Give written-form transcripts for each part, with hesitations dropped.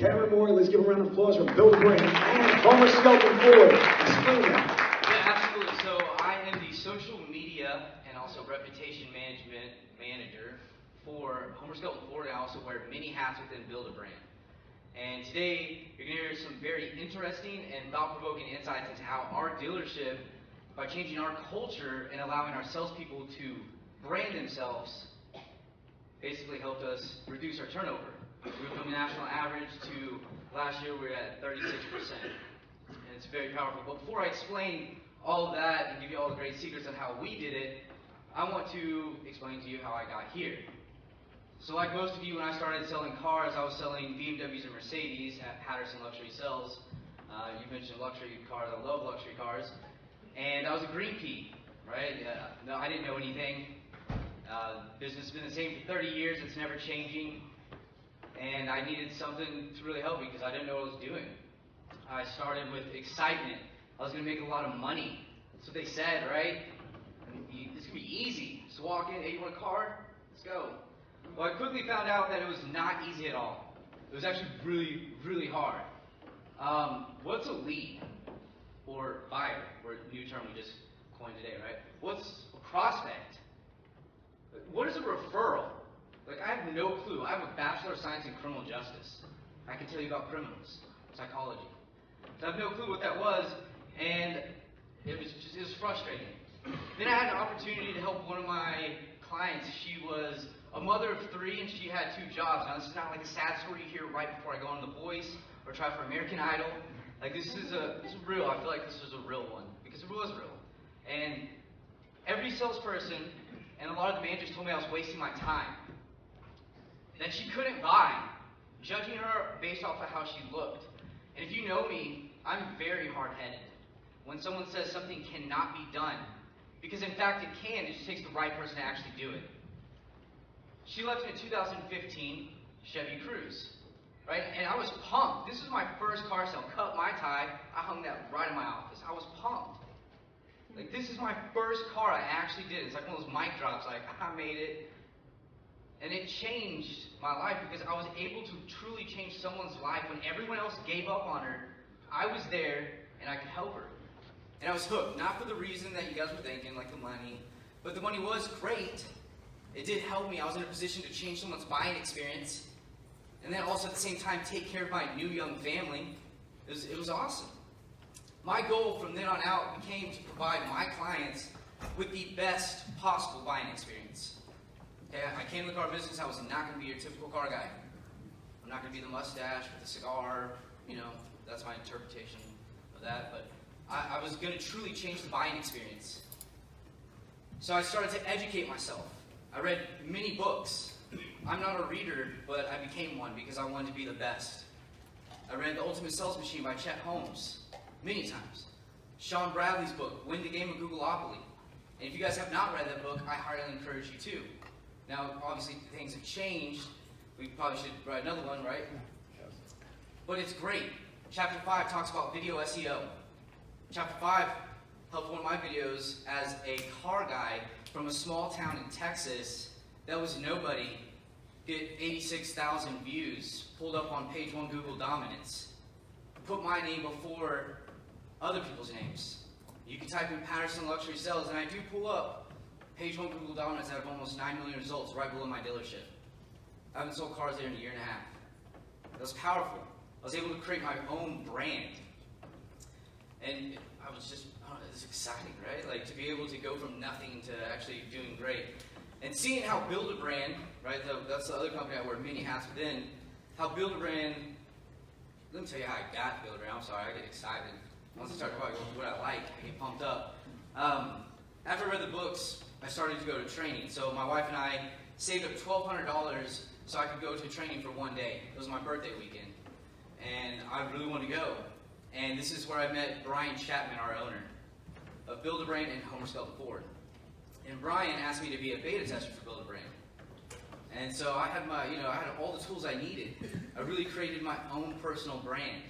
Cameron Moore, let's give a round of applause for Build a Brand and Homer Skelton Ford. Explain that. Yeah, absolutely. So I am the social media and also reputation management manager for Homer Skelton Ford, and I also wear many hats within Build a Brand. And today, you're going to hear some very interesting and thought-provoking insights into how our dealership, by changing our culture and allowing our salespeople to brand themselves, basically helped us reduce our turnover. We went from the national average to last year we were at 36%. And it's very powerful. But before I explain all of that and give you all the great secrets on how we did it, I want to explain to you how I got here. So like most of you, when I started selling cars, I was selling BMWs and Mercedes at Patterson Luxury Sales. You mentioned luxury cars. I love luxury cars. And I was a green pea, right? No, I didn't know anything. Business has been the same for 30 years. It's never changing. And I needed something to really help me because I didn't know what I was doing. I started with excitement. I was going to make a lot of money. That's what they said, right? This could be easy. Just walk in, hey, you want a car? Let's go. Well, I quickly found out that it was not easy at all. It was actually really, really hard. What's a lead? Or buyer, or a new term we just coined today, right? What's a prospect? What is a referral? Like, I have no clue. I have a Bachelor of Science in Criminal Justice. I can tell you about criminals, psychology. So I have no clue what that was, and it was frustrating. Then I had an opportunity to help one of my clients. She was a mother of 3, and she had 2 jobs. Now, this is not like a sad story you hear right before I go on The Voice or try for American Idol. Like, this is real. I feel like this was a real one, because it was real. And every salesperson and a lot of the managers told me I was wasting my time, that she couldn't buy, judging her based off of how she looked. And if you know me, I'm very hard-headed. When someone says something cannot be done, because in fact it can, it just takes the right person to actually do it. She left in a 2015 Chevy Cruze, right? And I was pumped. This was my first car sale. Cut my tie. I hung that right in my office. I was pumped. Like, this is my first car I actually did. It's like one of those mic drops, like, I made it. And it changed my life because I was able to truly change someone's life. When everyone else gave up on her, I was there and I could help her. And I was hooked, not for the reason that you guys were thinking, like the money, but the money was great. It did help me. I was in a position to change someone's buying experience, and then also at the same time take care of my new young family. It was awesome. My goal from then on out became to provide my clients with the best possible buying experience. Okay, I came to the car business, I was not going to be your typical car guy. I'm not going to be the mustache with the cigar, that's my interpretation of that, but I was going to truly change the buying experience. So I started to educate myself. I read many books. I'm not a reader, but I became one because I wanted to be the best. I read The Ultimate Sales Machine by Chet Holmes many times. Sean Bradley's book, Win the Game of Googleopoly. And if you guys have not read that book, I highly encourage you to. Now, obviously, things have changed. We probably should write another one, right? But it's great. Chapter 5 talks about video SEO. Chapter 5 helped one of my videos as a car guy from a small town in Texas that was nobody get 86,000 views, pulled up on page 1 Google Dominance. Put my name before other people's names. You can type in Patterson Luxury Sales, and I do pull up page 1 Google Dominance out of almost 9 million results right below my dealership. I haven't sold cars there in a year and a half. That was powerful. I was able to create my own brand. And I was just, it's exciting, right? Like, to be able to go from nothing to actually doing great. And seeing how Build a Brand, right, that's the other company I wear many hats within, how Build a Brand, let me tell you how I got Build a Brand. I'm sorry, I get excited. Once I start talking about what I like, I get pumped up. After I read the books, I started to go to training. So my wife and I saved up $1,200 so I could go to training for one day. It was my birthday weekend. And I really wanted to go. And this is where I met Brian Chapman, our owner of Build a Brand and Homer Skelton Ford. And Brian asked me to be a beta tester for Build a Brand. And so I had I had all the tools I needed. I really created my own personal brand.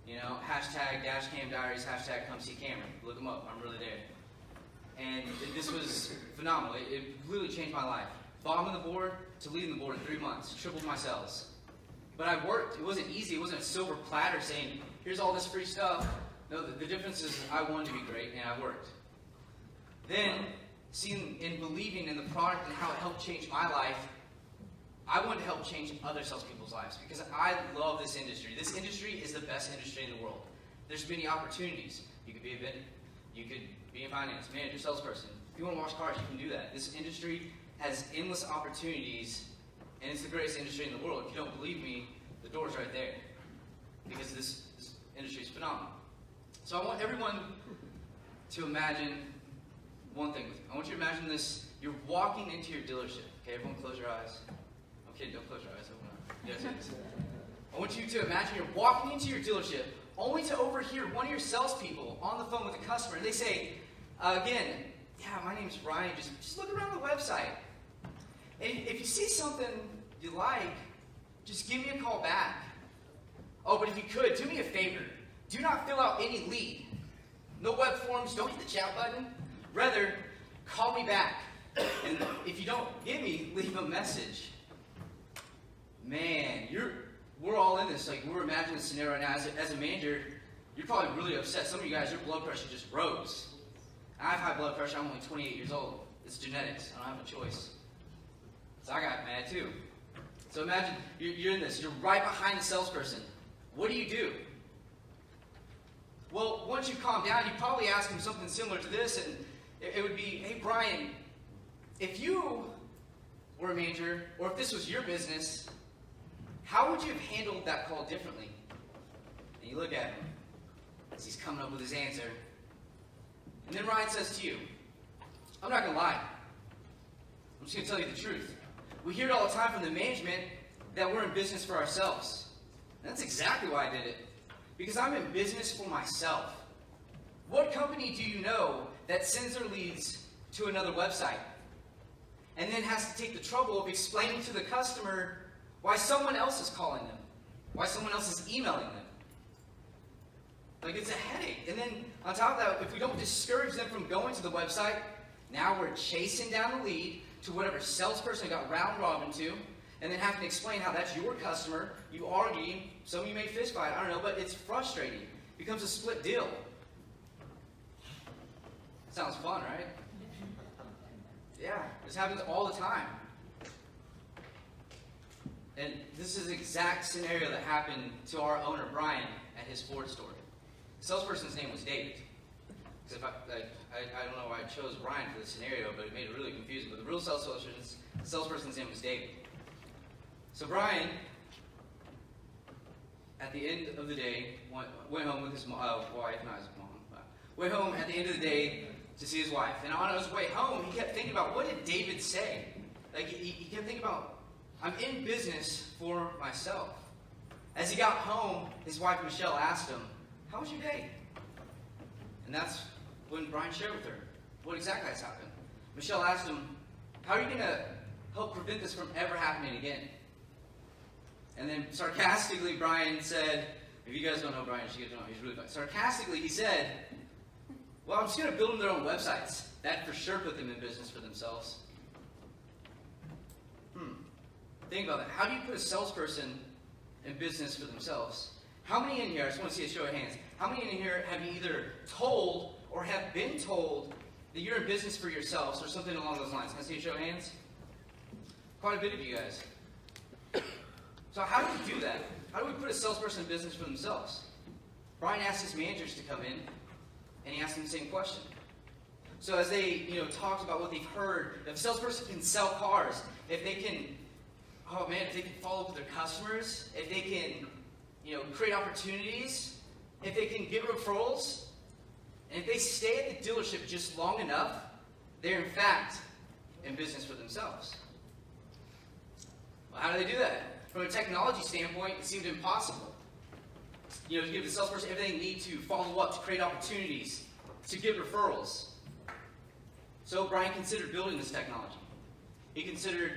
Hashtag Dashcam Diaries, hashtag Come See Cameron. Look them up, I'm really there. And this was phenomenal. It completely changed my life. Bottom of the board to leading the board in 3 months. Tripled my sales. But I worked. It wasn't easy. It wasn't a silver platter saying, here's all this free stuff. No, the difference is I wanted to be great, and I worked. Then, seeing and believing in the product and how it helped change my life, I wanted to help change other salespeople's lives because I love this industry. This industry is the best industry in the world. There's many opportunities. You could be a vendor. You could be in finance, manager, salesperson. If you want to wash cars, you can do that. This industry has endless opportunities, and it's the greatest industry in the world. If you don't believe me, the door's right there because this industry is phenomenal. So I want everyone to imagine one thing with me. I want you to imagine this. You're walking into your dealership. Okay, everyone close your eyes. Okay, don't close your eyes. I want you to imagine you're walking into your dealership only to overhear one of your salespeople on the phone with a customer. And they say, again, yeah, my name's Brian. Just look around the website. And if you see something you like, just give me a call back. Oh, but if you could, do me a favor. Do not fill out any lead. No web forms. Don't hit the chat button. Rather, call me back. And if you don't get me, leave a message. Man, we're all in this. Like, we're imagining this scenario right now. As a manager, you're probably really upset. Some of you guys, your blood pressure just rose. I have high blood pressure. I'm only 28 years old. It's genetics. I don't have a choice. So I got mad too. So imagine you're in this. You're right behind the salesperson. What do? Well, once you calm down, you probably ask him something similar to this, and it would be, hey, Brian, if you were a manager, or if this was your business, how would you have handled that call differently? And you look at him as he's coming up with his answer. And then Ryan says to you, I'm not going to lie. I'm just going to tell you the truth. We hear it all the time from the management that we're in business for ourselves. And that's exactly why I did it. Because I'm in business for myself. What company do you know that sends their leads to another website and then has to take the trouble of explaining to the customer why someone else is calling them, why someone else is emailing them? Like, it's a headache. And then on top of that, if we don't discourage them from going to the website, now we're chasing down the lead to whatever salesperson got round robin to, and then having to explain how that's your customer. You argue, some of you may fist fight, I don't know, but it's frustrating. It becomes a split deal. Sounds fun, right? Yeah, this happens all the time. And this is the exact scenario that happened to our owner, Brian, at his Ford store. The salesperson's name was David. Because I don't know why I chose Brian for this scenario, but it made it really confusing. But the real salesperson's name was David. So Brian, at the end of the day, went home with his wife, not his mom, but went home at the end of the day to see his wife. And on his way home, he kept thinking about, what did David say? Like, he kept thinking about, I'm in business for myself. As he got home, his wife Michelle asked him, how was your day? And that's when Brian shared with her what exactly has happened. Michelle asked him, how are you going to help prevent this from ever happening again? And then sarcastically, Brian said, if you guys don't know Brian, you guys don't know, he's really funny. Sarcastically, he said, well, I'm just going to build them their own websites. That for sure put them in business for themselves. Think about that. How do you put a salesperson in business for themselves? How many in here, I just want to see a show of hands, how many in here have you either told or have been told that you're in business for yourselves or something along those lines? Can I see a show of hands? Quite a bit of you guys. So how do we do that? How do we put a salesperson in business for themselves? Brian asked his managers to come in, and he asked them the same question. So as they talked about what they've heard, if a salesperson can sell cars, if they can, if they can follow up with their customers, if they can create opportunities, if they can get referrals, and if they stay at the dealership just long enough, they're in fact in business for themselves. Well, how do they do that? From a technology standpoint, it seemed impossible. To give the salesperson everything they need to follow up, to create opportunities, to get referrals. So Brian considered building this technology. He considered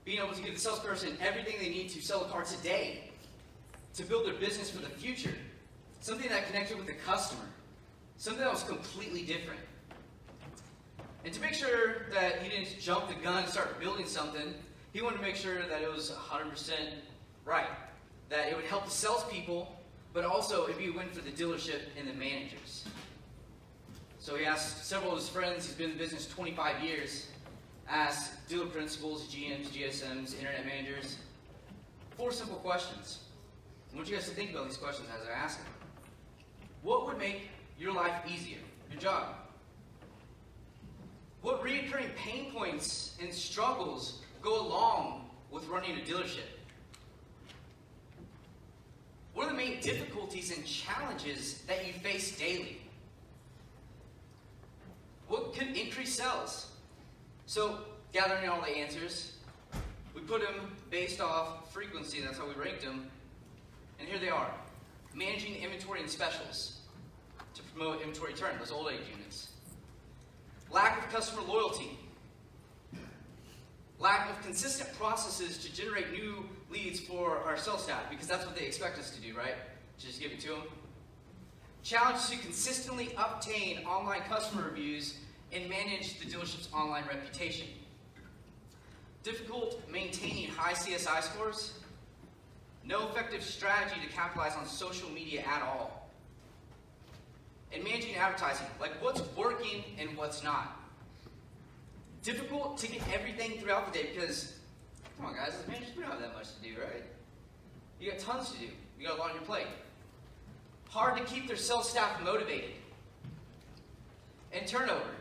being able to give the salesperson everything they need to sell a car today, to build their business for the future. Something that connected with the customer. Something that was completely different. And to make sure that he didn't jump the gun and start building something, he wanted to make sure that it was 100% right. that it would help the salespeople, but also it'd be a win for the dealership and the managers. So he asked several of his friends, he's been in the business 25 years, asked dealer principals, GMs, GSMs, internet managers, 4 simple questions. I want you guys to think about these questions as I ask them. What would make your life easier? Your job. What recurring pain points and struggles go along with running a dealership? What are the main difficulties and challenges that you face daily? What could increase sales? So, gathering all the answers, we put them based off frequency, that's how we ranked them, and here they are. Managing inventory and specials to promote inventory turn, those old age units. Lack of customer loyalty. Lack of consistent processes to generate new leads for our sales staff, because that's what they expect us to do, right? Just give it to them. Challenge to consistently obtain online customer reviews and manage the dealership's online reputation. Difficult maintaining high CSI scores. No effective strategy to capitalize on social media at all. And managing advertising, like what's working and what's not. Difficult to get everything throughout the day because, come on guys, as managers, we don't have that much to do, right? You got tons to do. You got a lot on your plate. Hard to keep their sales staff motivated. And turnover.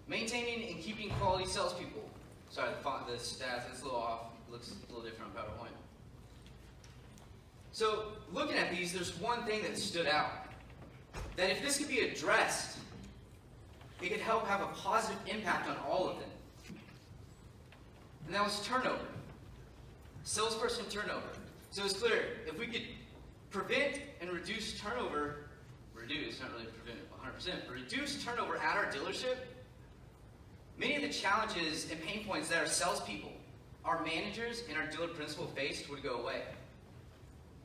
Maintaining and keeping quality salespeople. Sorry, the stats, it's a little off. It looks a little different on PowerPoint. So, looking at these, there's one thing that stood out. That if this could be addressed, it could help have a positive impact on all of them. And that was turnover. Salesperson turnover. So it's clear, if we could prevent and reduce turnover, not really prevent it 100%, but reduce turnover at our dealership, many of the challenges and pain points that our salespeople, our managers, and our dealer principal faced would go away.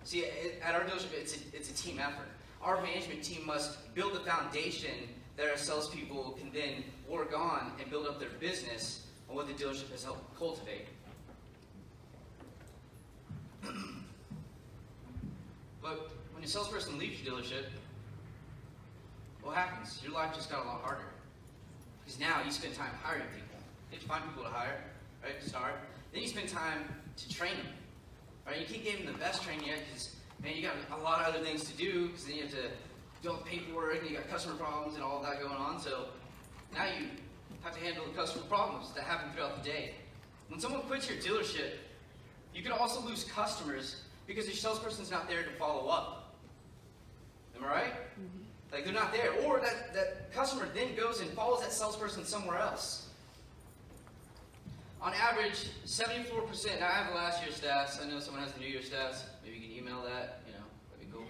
See, at our dealership, it's a team effort. Our management team must build the foundation that our salespeople can then work on and build up their business on what the dealership has helped cultivate. But when a salesperson leaves your dealership, what happens? Your life just got a lot harder. Because now you spend time hiring people. You have to find people to hire, right, to start. Then you spend time to train them. Right? You can't give them the best training yet because, man, you got a lot of other things to do because then you have to do all the paperwork and you got customer problems and all of that going on. So now you have to handle the customer problems that happen throughout the day. When someone quits your dealership, you can also lose customers because your salesperson's not there to follow up. Am I right? Mm-hmm. Like they're not there. Or that customer then goes and follows that salesperson somewhere else. On average, 74%, now I have the last year's stats. I know someone has the new year stats. Maybe you can email that, that'd be cool.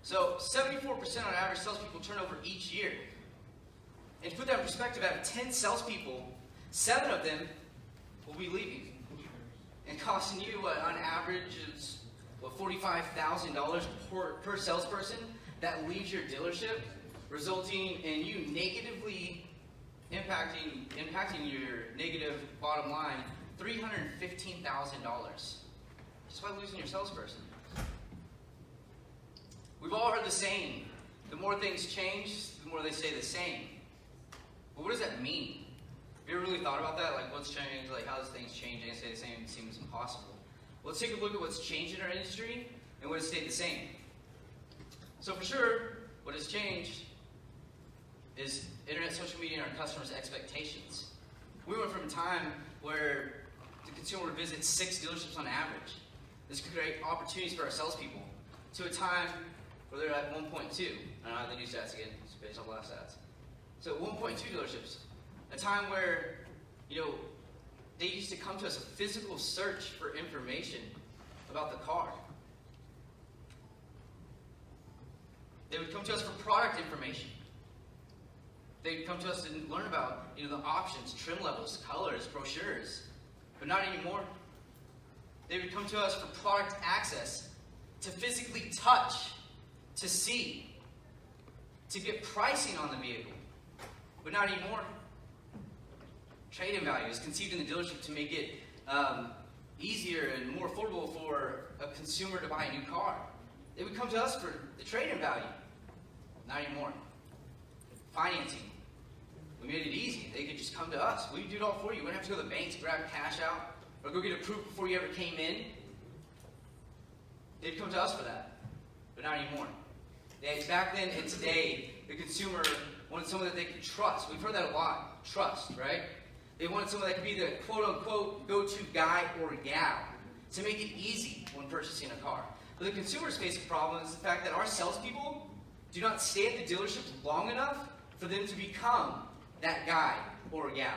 So 74% on average salespeople turn over each year. And to put that in perspective, out of 10 salespeople, 7 of them will be leaving. And costing you, on average, is $45,000 per salesperson that leaves your dealership, resulting in you negatively impacting your negative bottom line, $315,000, just by losing your salesperson. We've all heard the saying, the more things change, the more they stay the same. But what does that mean? Have you ever really thought about that? Like what's changed, like how does things change and stay the same? It seems impossible. Well, let's take a look at what's changed in our industry and what has stayed the same. So for sure, what has changed is internet, social media, and our customers' expectations. We went from a time where the consumer would visit 6 dealerships on average. This could create opportunities for our salespeople, to a time where they're at 1.2. I don't have the new stats again, it's based on last stats. So 1.2 dealerships. A time where, they used to come to us a physical search for information about the car. They would come to us for product information. They'd come to us to learn about, the options, trim levels, colors, brochures, but not anymore. They would come to us for product access, to physically touch, to see, to get pricing on the vehicle, but not anymore. Trade-in value is conceived in the dealership to make it easier and more affordable for a consumer to buy a new car. They would come to us for the trade-in value. Not anymore. Financing. We made it easy. They could just come to us. We do it all for you. You wouldn't have to go to the bank to grab cash out or go get approved before you ever came in. They'd come to us for that. But not anymore. Back then and today, the consumer wanted someone that they could trust. We've heard that a lot. Trust, right? They wanted someone that could be the quote-unquote go-to guy or gal to make it easy when purchasing a car. But the consumer's facing problem is the fact that our salespeople do not stay at the dealership long enough for them to become that guy or gal.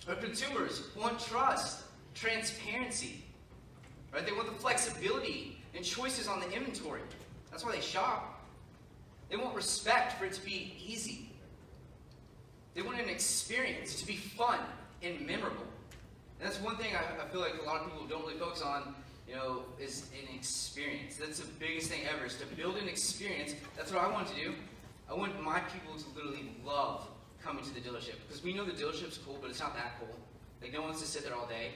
Our consumers want trust, transparency, right? They want the flexibility and choices on the inventory. That's why they shop. They want respect for it to be easy. They want an experience to be fun and memorable. And that's one thing I feel like a lot of people don't really focus on, is an experience. That's the biggest thing ever, is to build an experience. That's what I want to do. I want my people to literally love coming to the dealership. Because we know the dealership's cool, but it's not that cool. Like, no one wants to sit there all day.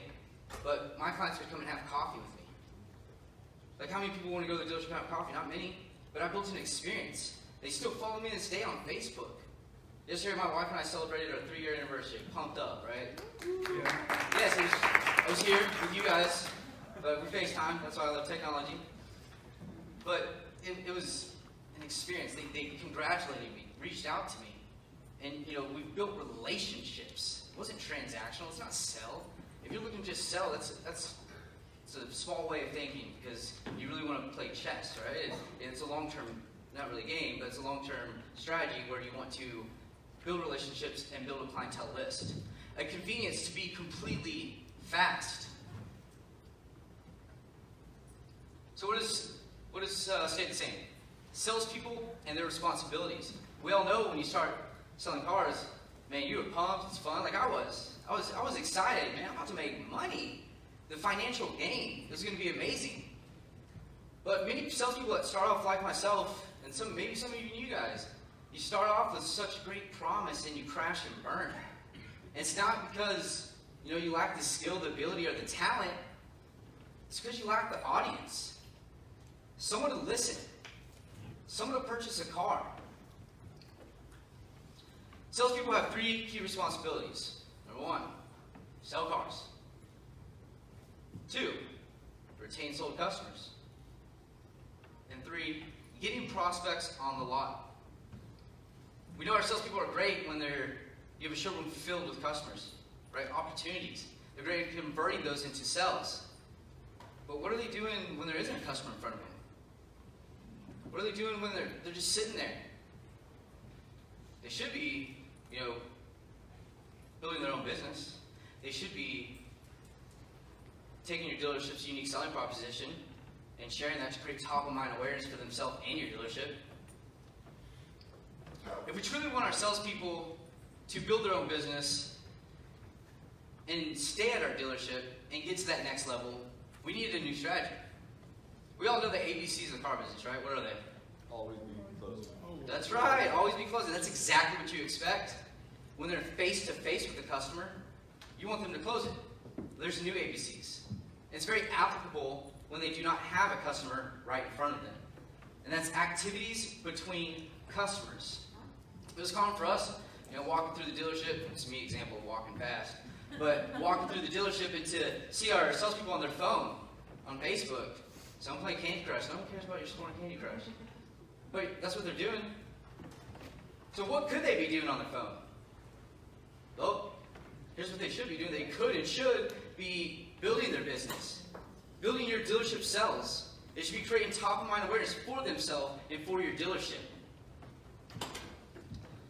But my clients would come and have coffee with me. Like, how many people want to go to the dealership and have coffee? Not many. But I built an experience. They still follow me to this day on Facebook. Yesterday, my wife and I celebrated our 3-year anniversary. Pumped up, right? Yeah. Yes, I was here with you guys. But we FaceTime. That's why I love technology. But it was an experience. They congratulated me, reached out to me. And, we built relationships. It wasn't transactional. It's not sell. If you're looking to just sell, it's a small way of thinking, because you really want to play chess, right? It's a long-term, not really game, but it's a long-term strategy where you want to build relationships and build a clientele list. A convenience to be completely fast. So what does stay the same? Salespeople and their responsibilities. We all know when you start selling cars, man, you were pumped, it's fun, like I was. I was excited, man, I'm about to make money. The financial gain is going to be amazing. But many salespeople that start off like myself, and maybe some of you guys, you start off with such great promise and you crash and burn. And it's not because you lack the skill, the ability, or the talent. It's because you lack the audience. Someone to listen. Someone to purchase a car. Salespeople have 3 key responsibilities. Number 1, sell cars. 2, retain sold customers. And 3, getting prospects on the lot. We know our salespeople are great when you have a showroom filled with customers, right? Opportunities. They're great at converting those into sales. But what are they doing when there isn't a customer in front of them? What are they doing when they're just sitting there? They should be, building their own business. They should be taking your dealership's unique selling proposition and sharing that to create top-of-mind awareness for themselves and your dealership. If we truly want our salespeople to build their own business and stay at our dealership and get to that next level, we need a new strategy. We all know the ABCs of the car business, right? What are they? Always be closing. That's right. Always be closing. That's exactly what you expect. When they're face-to-face with the customer, you want them to close it. There's new ABCs. It's very applicable when they do not have a customer right in front of them. And that's activities between customers. It was common for us, walking through the dealership. It's me example of walking fast. But walking through the dealership and to see our salespeople on their phone, on Facebook. Some play Candy Crush. No one cares about your score on Candy Crush. But that's what they're doing. So what could they be doing on their phone? Well, here's what they should be doing. They could and should be building their business. Building your dealership sales. They should be creating top-of-mind awareness for themselves and for your dealership.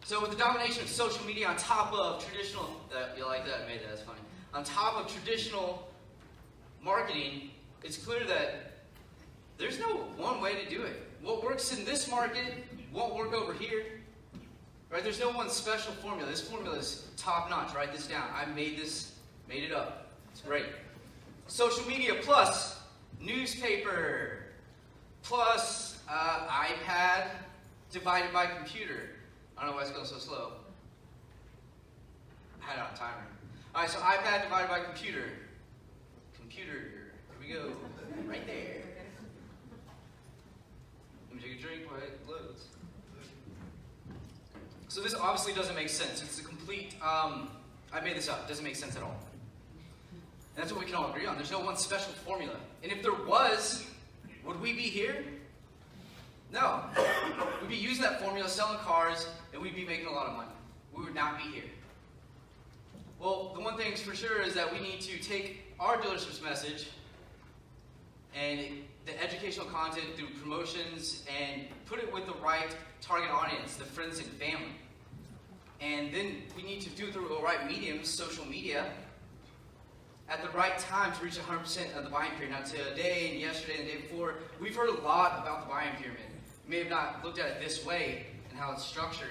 So with the domination of social media on top of traditional, you like that? I made that, that's funny. On top of traditional marketing, it's clear that there's no one way to do it. What works in this market won't work over here. Right? There's no one special formula. This formula is top-notch. Write this down. I made it up. It's great. Social media plus newspaper plus iPad divided by computer. I don't know why it's going so slow. I had it on timer. All right, so iPad divided by computer. Computer, here we go, right there. Let me take a drink while it loads. So this obviously doesn't make sense. It's a complete, I made this up. It doesn't make sense at all. And that's what we can all agree on. There's no one special formula. And if there was, would we be here? No. We'd be using that formula, selling cars, and we'd be making a lot of money. We would not be here. Well, the one thing for sure is that we need to take our dealership's message and the educational content through promotions and put it with the right target audience, the friends and family. And then we need to do it through the right mediums, social media, at the right time to reach 100% of the buying period. Now today and yesterday and the day before, we've heard a lot about the buying pyramid. You may have not looked at it this way and how it's structured,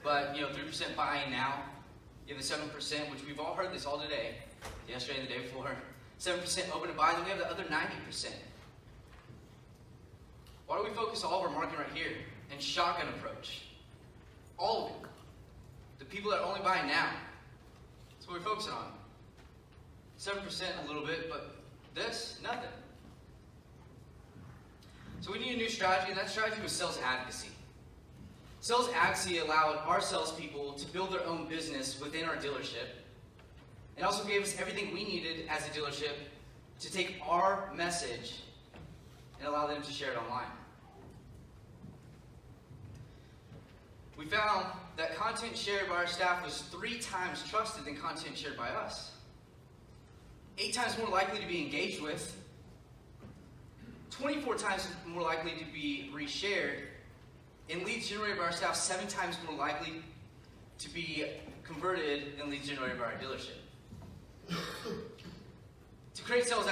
but 3% buying now, you have the 7%, which we've all heard this all today, yesterday and the day before. 7% open to buy, then we have the other 90%. Why don't we focus all of our marketing right here and shotgun approach? All of it. The people that are only buying now. That's what we're focusing on. 7% a little bit, but this, nothing. So we need a new strategy, and that strategy was sales advocacy. Sales advocacy allowed our salespeople to build their own business within our dealership. It also gave us everything we needed as a dealership to take our message and allow them to share it online. We found that content shared by our staff was 3 times trusted than content shared by us. 8 times more likely to be engaged with, 24 times more likely to be reshared, and leads generated by our staff 7 times more likely to be converted than leads generated by our dealership. To create sales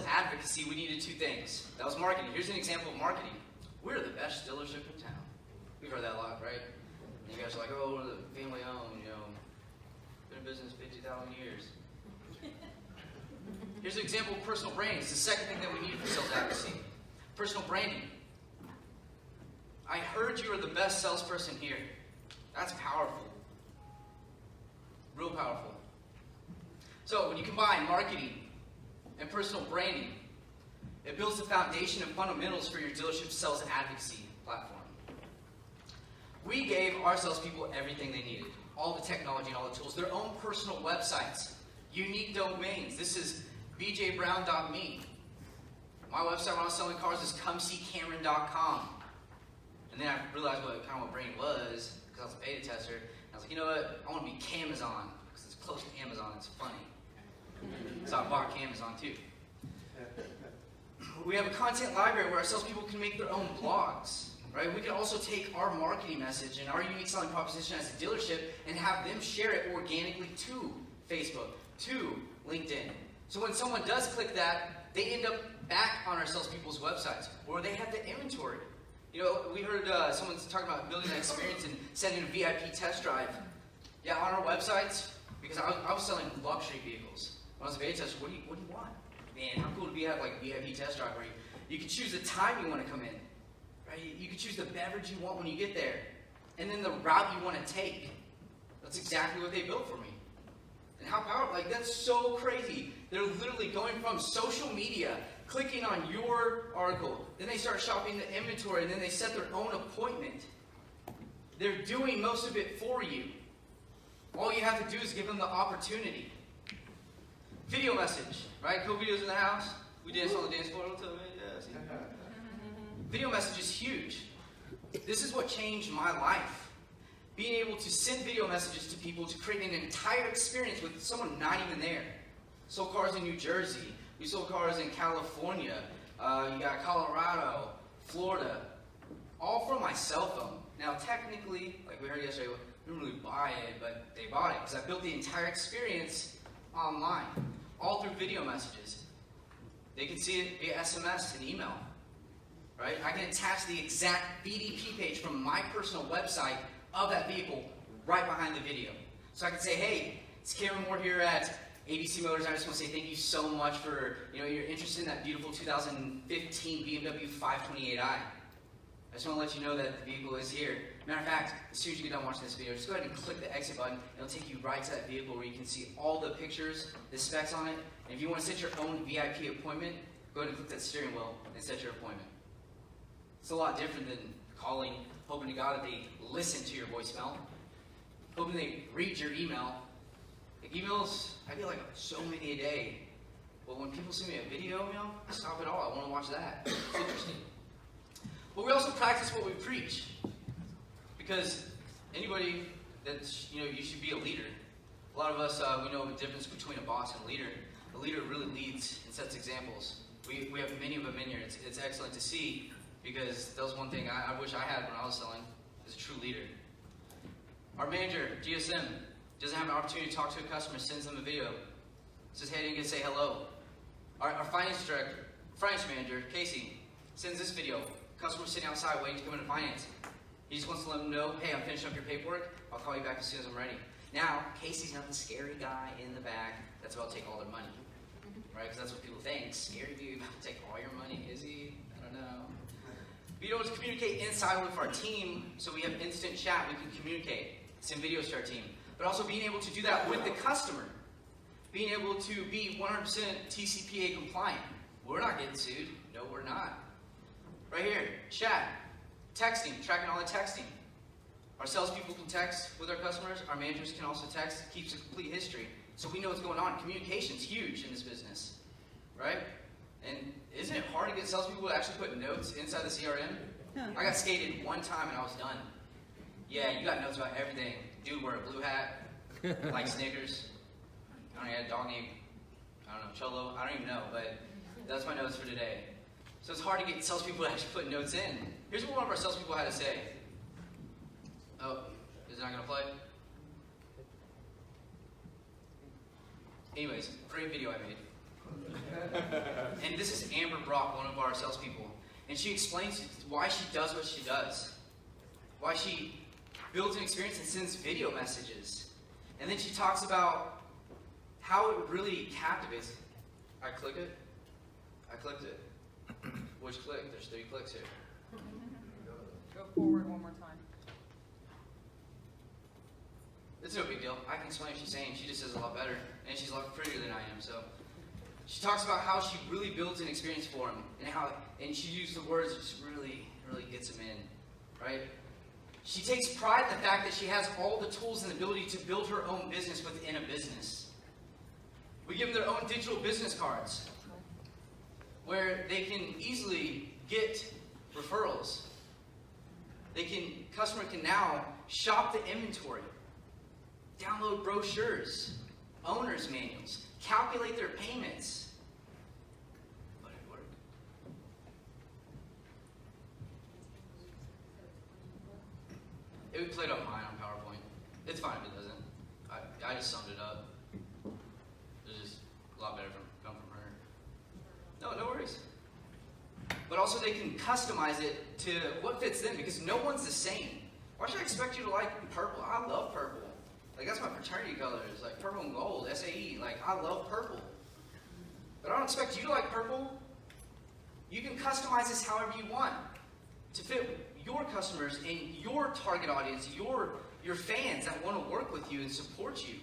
advocacy, we needed 2 things. That was marketing. Here's an example of marketing. We're the best dealership in town. We've heard that a lot, right? And you guys are like, oh, we're the family owned, been in business 50,000 years. Here's an example of personal branding. It's the second thing that we need for sales advocacy. Personal branding. I heard you are the best salesperson here. That's powerful. Real powerful. So when you combine marketing and personal branding, it builds the foundation and fundamentals for your dealership sales advocacy platform. We gave our salespeople everything they needed. All the technology and all the tools. Their own personal websites. Unique domains. This is bjbrown.me. My website when I was selling cars is comeseecameron.com. And then I realized what brain was, because I was a beta tester. And I was like, you know what? I want to be Camazon, because it's close to Amazon. It's funny. So I bought Camazon too. We have a content library where our salespeople can make their own blogs. Right? We can also take our marketing message and our unique selling proposition as a dealership and have them share it organically to Facebook, to LinkedIn. So when someone does click that, they end up back on our salespeople's websites, or they have the inventory. We heard someone talking about building that experience and sending a VIP test drive. Yeah, on our websites, because I was selling luxury vehicles. When I was a beta tester, what do you want? Man, how cool would it be to have VIP test drive where you can choose the time you want to come in. Right? You can choose the beverage you want when you get there. And then the route you want to take. That's exactly what they built for me. And how powerful, that's so crazy. They're literally going from social media, clicking on your article, then they start shopping the inventory, and then they set their own appointment. They're doing most of it for you. All you have to do is give them the opportunity. Video message, right? Cool videos in the house. We dance on the dance floor. Yes. Video message is huge. This is what changed my life. Being able to send video messages to people to create an entire experience with someone not even there. Sold cars in New Jersey. We sold cars in California. You got Colorado, Florida. All from my cell phone. Now technically, like we heard yesterday, we didn't really buy it, but they bought it. Because I built the entire experience online. All through video messages. They can see it via SMS and email. Right? I can attach the exact BDP page from my personal website of that vehicle right behind the video. So I can say, hey, it's Cameron Moore here at ABC Motors. I just want to say thank you so much for your interest in that beautiful 2015 BMW 528i. I just want to let you know that the vehicle is here. Matter of fact, as soon as you get done watching this video, just go ahead and click the exit button. It'll take you right to that vehicle where you can see all the pictures, the specs on it. And if you want to set your own VIP appointment, go ahead and click that steering wheel and set your appointment. It's a lot different than calling, hoping to God that they listen to your voicemail, hoping they read your email. Like emails, I get like so many a day. But when people send me a video, I stop it all. I want to watch that. It's interesting. But we also practice what we preach. Because anybody that's, you should be a leader. A lot of us, we know the difference between a boss and a leader. The leader really leads and sets examples. We have many of them in here. It's excellent to see, because that was one thing I wish I had when I was selling, as a true leader. Our manager, GSM, doesn't have an opportunity to talk to a customer, sends them a video. Says, hey, I didn't get to say hello. Our finance manager, Casey, sends this video. Customer sitting outside waiting to come into finance. He just wants to let them know, hey, I'm finishing up your paperwork. I'll call you back as soon as I'm ready. Now, Casey's not the scary guy in the back that's about to take all their money. Right? Because that's what people think. Scary dude about to take all your money. Is he? I don't know. Being able to communicate inside with our team, so we have instant chat, we can communicate. Send videos to our team. But also being able to do that with the customer. Being able to be 100% TCPA compliant. We're not getting sued. No, we're not. Right here, chat, texting, tracking all the texting. Our salespeople can text with our customers. Our managers can also text. Keeps a complete history, so we know what's going on. Communication's huge in this business, right? And isn't it hard to get salespeople to actually put notes inside the CRM? I got skated one time and I was done. Yeah, you got notes about everything. Dude wear a blue hat, like Snickers. I don't know, he had a dog named, Cholo. I don't even know, but that's my notes for today. So it's hard to get salespeople to actually put notes in. Here's what one of our salespeople had to say. Oh, is it not going to play? Anyways, great video I made. And this is Amber Brock, one of our salespeople. And she explains why she does what she does. Why she builds an experience and sends video messages. And then she talks about how it really captivates. I click it. I clicked it. Which click? There's 3 clicks here. Go forward one more time. It's no big deal. I can explain what she's saying. She just says a lot better. And she's a lot prettier than I am. So she talks about how she really builds an experience for him. And she used the words that just really gets him in. Right? She takes pride in the fact that she has all the tools and the ability to build her own business within a business. We give them their own digital business cards, where they can easily get referrals. Customer can now shop the inventory, download brochures, owner's manuals, calculate their payments. But it worked. It would play up mine on PowerPoint. It's fine if it doesn't. I just summed it up. It's just a lot better come from her. No worries. But also they can customize it to what fits them, because no one's the same. Why should I expect you to like purple? I love purple. Like, that's my fraternity colors, like purple and gold, SAE. Like, I love purple. But I don't expect you to like purple. You can customize this however you want to fit your customers and your target audience, your fans that want to work with you and support you.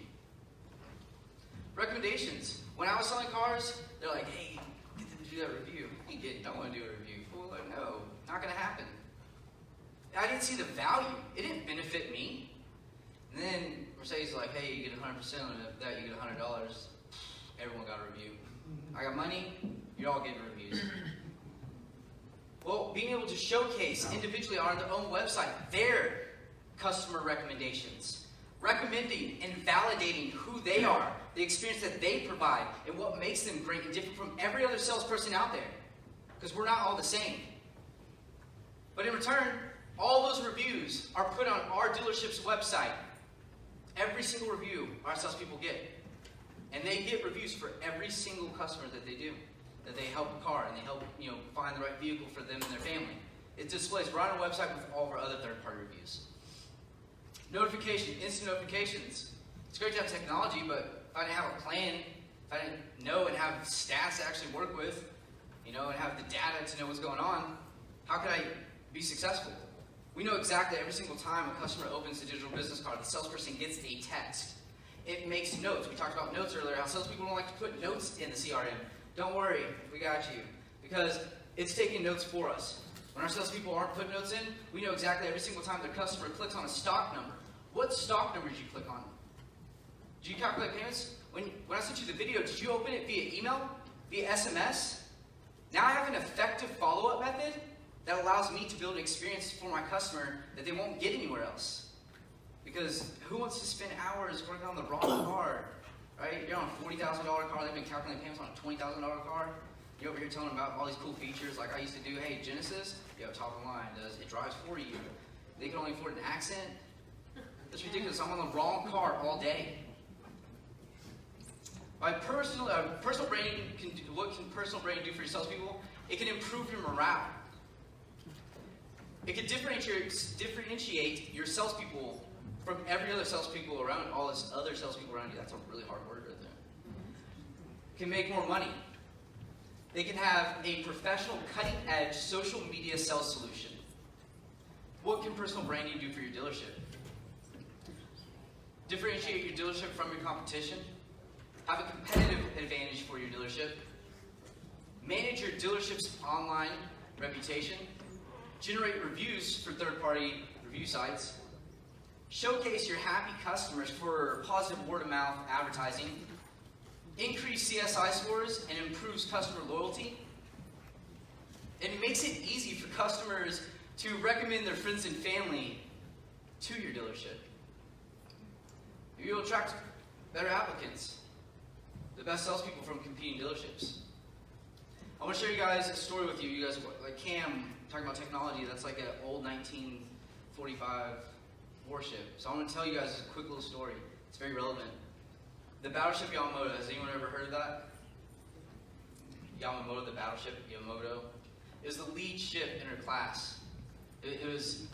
Recommendations. When I was selling cars, they're like, hey, get them to do that review. I don't want to do a review. Fool, no, not going to happen. I didn't see the value. It didn't benefit me. And then Mercedes is like, hey, you get 100% on that, you get $100. Everyone got a review. I got money, you're all getting reviews. Well, being able to showcase individually on their own website their customer recommendations, recommending and validating who they are, the experience that they provide, and what makes them great and different from every other salesperson out there. Because we're not all the same. But in return, all those reviews are put on our dealership's website. Every single review our salespeople get. And they get reviews for every single customer that they do. That they help a car and they help find the right vehicle for them and their family. It displays right on our website with all of our other third-party reviews. Notification, instant notifications. It's great to have technology, but if I didn't have a plan, if I didn't know and have stats to actually work with, and have the data to know what's going on, how could I be successful. We know exactly every single time a customer opens a digital business card, the salesperson gets a text. It makes notes. We talked about notes earlier, how salespeople don't like to put notes in the CRM. Don't worry, we got you. Because it's taking notes for us. When our salespeople aren't putting notes in, we know exactly every single time the customer clicks on a stock number. What stock number did you click on? Did you calculate payments? When I sent you the video, did you open it via email? Via SMS? Now I have an effective follow-up method that allows me to build an experience for my customer that they won't get anywhere else. Because who wants to spend hours working on the wrong car? Right? You're on a $40,000 car, they've been calculating payments on a $20,000 car. You're over here telling them about all these cool features like I used to do. Hey, Genesis, top of the line, it drives for you. They can only afford an accent. That's ridiculous. I'm on the wrong car all day. By personal branding, what can personal branding do for your salespeople? It can improve your morale. It can differentiate your salespeople from every other salespeople around, all this other salespeople around you. That's a really hard word right there. It can make more money. They can have a professional, cutting-edge social media sales solution. What can personal branding do for your dealership? Differentiate your dealership from your competition. Have a competitive advantage for your dealership. Manage your dealership's online reputation. Generate reviews for third-party review sites. Showcase your happy customers for positive word-of-mouth advertising. Increase CSI scores and improves customer loyalty. It makes it easy for customers to recommend their friends and family to your dealership. You'll attract better applicants, the best salespeople from competing dealerships. I want to share you guys a story with you. You guys, like Cam, talking about technology, that's like an old 1945 warship. So I'm going to tell you guys a quick little story. It's very relevant. The battleship Yamamoto, has anyone ever heard of that? Yamamoto, the battleship Yamamoto. It was the lead ship in her class. It was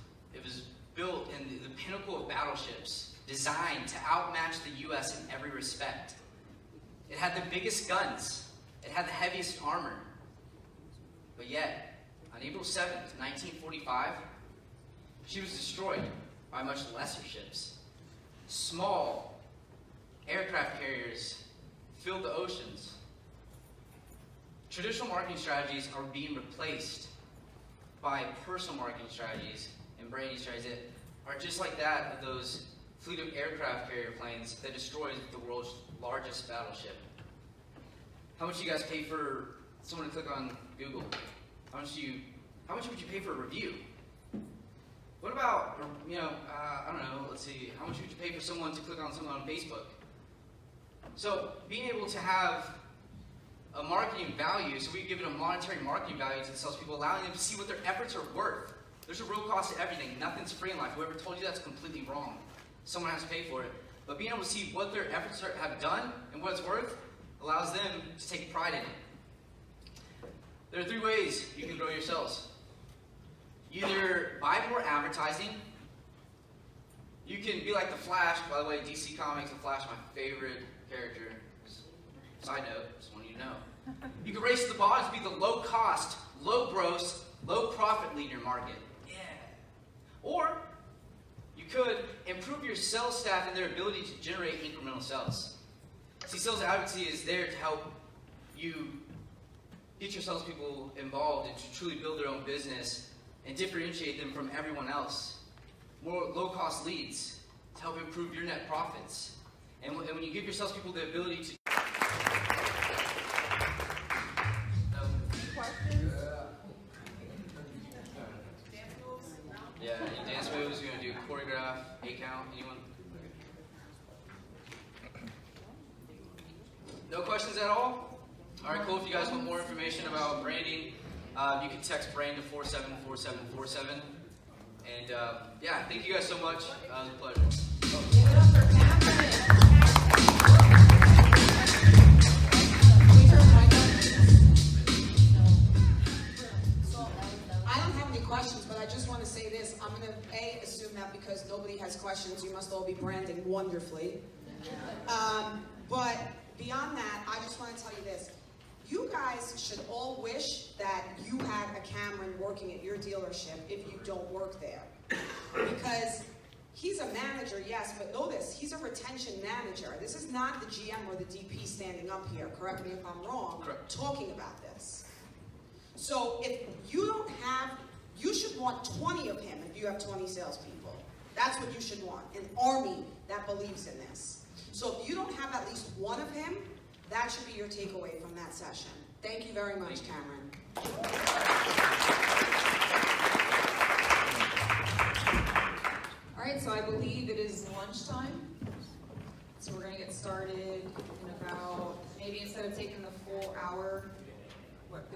built in the pinnacle of battleships, designed to outmatch the U.S. in every respect. It had the biggest guns. It had the heaviest armor. But yet, on April 7th, 1945, she was destroyed by much lesser ships. Small aircraft carriers filled the oceans. Traditional marketing strategies are being replaced by personal marketing strategies and branding strategies that are just like that of those fleet of aircraft carrier planes that destroys the world's largest battleship. How much do you guys pay for someone to click on Google? How much would you pay for a review? What about, I don't know, let's see, how much would you pay for someone to click on someone on Facebook? So being able to have a marketing value, so we give it a monetary marketing value to the salespeople, allowing them to see what their efforts are worth. There's a real cost to everything. Nothing's free in life. Whoever told you that's completely wrong. Someone has to pay for it. But being able to see what their efforts have done and what it's worth allows them to take pride in it. There are 3 ways you can grow your sales. Either buy more advertising. You can be like the Flash. By the way, DC Comics, the Flash, my favorite character. Side note, just want you to know. You can race to the bottom to be the low cost, low gross, low profit lead in your market. Yeah. Or you could improve your sales staff and their ability to generate incremental sales. See, sales advocacy is there to help you get your salespeople involved and to truly build their own business and differentiate them from everyone else. More low-cost leads to help improve your net profits. And when you give your salespeople the ability to... Questions? Yeah, any dance moves? You're going to do choreograph, 8 count? Anyone? No questions at all? All right, cool. If you guys want more information about branding, you can text brand to 474747. And yeah, thank you guys so much. It was a pleasure. I don't have any questions, but I just want to say this. I'm going to assume that because nobody has questions, you must all be branding wonderfully. But beyond that, I just want to tell you this. You guys should all wish that you had a Cameron working at your dealership if you don't work there. Because he's a manager, yes, but know this, he's a retention manager. This is not the GM or the DP standing up here, correct me if I'm wrong, Correct. talking about this. So if you don't have, you should want 20 of him if you have 20 salespeople. That's what you should want, an army that believes in this. So if you don't have at least one of him, that should be your takeaway from that session. Thank you very much, Cameron. All right, so I believe it is lunchtime. So we're gonna get started in about, maybe instead of taking the full hour, what,